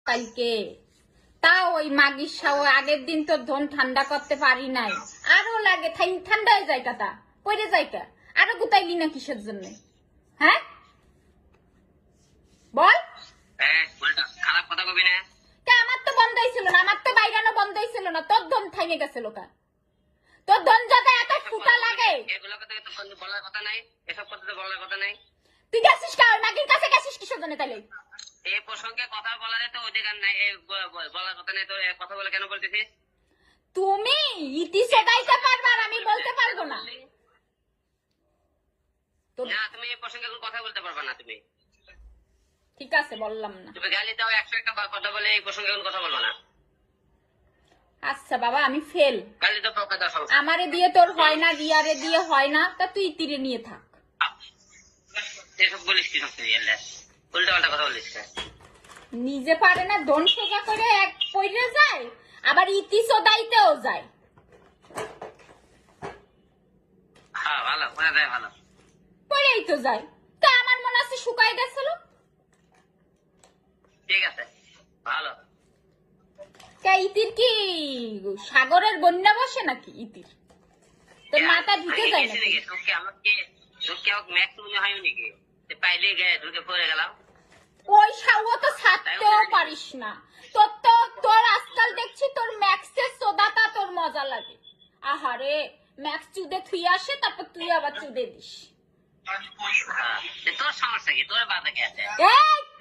কালকে তাও ওই মাগির সাও আগের দিন তো ধন ঠান্ডা করতে পারি নাই, আরো লাগে ঠান্ডা হয়ে যায় কাটা পড়ে যায় কা, আরো গুতাইলি না কিসের জন্য? হ্যাঁ বল। খারাপ কথা কবি না। আমার তো বন্ধ হয়েছিল না, আমার তো বাইরানো বন্ধ হয়েছিল না, তোর ধন থাইমে গেছিল কা? তোর ধন যাতে এত ফুটা লাগে এগুলো কথা তো বলার কথা নাই, এসব কথা তো বলার কথা নাই। তুই গেছিস কা ওই মাগির কাছে? গেছিস কিসের জন্য তাইলে? এই প্রসঙ্গে কথা বলার তো অধিকার নাই, বলার কথা নাই তো কথা বলে কেন বলতেছিস? তুমি ইতি সদাইতে পারবা আর আমি বলতে পারবো না। না তুমি এই প্রসঙ্গে কোনো কথা বলতে পারবা না। তুমি ঠিক আছে বললাম না। তুমি গালি দাও 101টা কথা বলে এই প্রসঙ্গে কোনো কথা বলবা না। আচ্ছা বাবা আমি ফেল। গালি দাও প্রকার দাও। আমারে দিয়ে তোর হয় না, রিয়ারে দিয়ে হয় না, তা তুই তীরে নিয়ে থাক। এসব বলিস কি? সত্যি উল্টো পাল্টা কথা বলিস। নিজে পারে না, ধন সোজা করে এক পয়রে যায়, আবার ইতি সদাইতেও যায়। হ্যাঁ ভালো করে দেয়, ভালো পরেই তো যায়। তা আমার মনে আছে শুকাই গেছিল। ঠিক আছে ভালো। ইতির কি সাগরের বন্যা বসে নাকি? ইতির তোর মাথা ঢুকে যায় নাকি? তোকে আমাকে ম্যাক্স মনে হয় নাকি পাইলে গে ঢুকে পড়ে গেলাম। ওই সাউও তো ছাড়তেও পারিস না। তোর আজকাল দেখছি তোর ম্যাক্সের সোদাটা তোর মজা লাগে। আহারে ম্যাক্স চুদে থুই আসে, তারপর তুই আবার চুদে দিস। তোর সমস্যা কি? তোর বাধা কে আছে?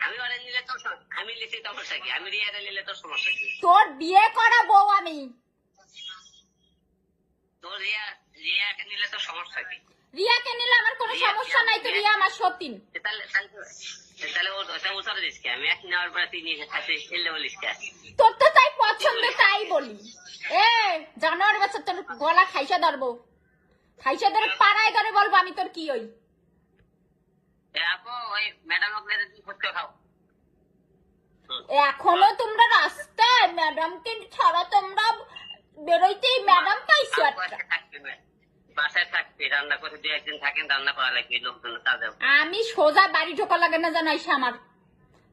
আমি ওরে নিলে তোর, আমি লিখি সমস্যা কি? আমি রিয়ারে নিলে তোর সমস্যা কি? তোর বিয়ে করা বউ আমি। তোর রিয়াকে নিলে তোর সমস্যা কি? রিয়াকে নিলে আমার কোনো সমস্যা নাই, তো রিয়া আমার সতীন। তাহলে ওটা উত্তর দিস কে? আমি এক নেওয়ার পরে তুই নিয়ে খাচ্ছিস, এলে বলিস কে? তোর তো তাই পছন্দ, তাই বলি। জানোয়ার বাচ্চা, তোর গলা খাইসা ধরবো, খাইসা ধরে পাড়ায় ধরে বলবো আমি তোর কি ওই। আপু ওই ম্যাডাম আপনাদের কি ফুটকে খাও? এখনো তোমরা রাস্তায় ম্যাডামকে ছাড়া তোমরা বেরোইতেই ম্যাডাম পাইছো একটা। বাসায় থাকবে, রান্না করে 2 একদিন থাকেন, রান্না করা লাগবে লোকজন কাজে। আমি সোজা বাড়ি ঢোকা লাগে না জানাইস আমার,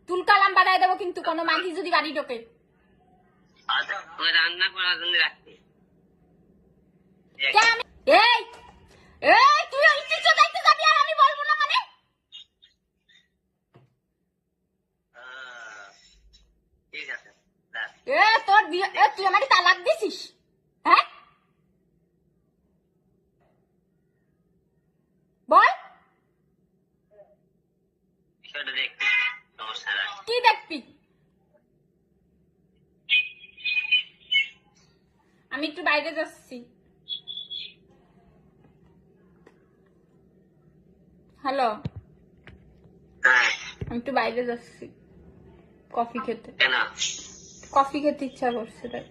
তুলকালাম বাড়াই দেবো কিন্তু কোনো মাগি যদি বাড়ি ঢোকে। ওই রান্না করার জন্য রাখবে। তুই ওই কিছু দেখতে যাবি আর আমি বলবো না মানে? ঠিক আছে তোর বিয়ে, তুই আমাকে তালাক দিছিস? হ্যাঁ বল। বিষয়টা দেখতে সমস্যা নাই। কি দেখবি? আমি একটু বাইরে যাচ্ছি। হ্যালো, আমি একটু বাইরে যাচ্ছি কফি খেতে। কেন? কফি খেতে ইচ্ছা করছে তাই।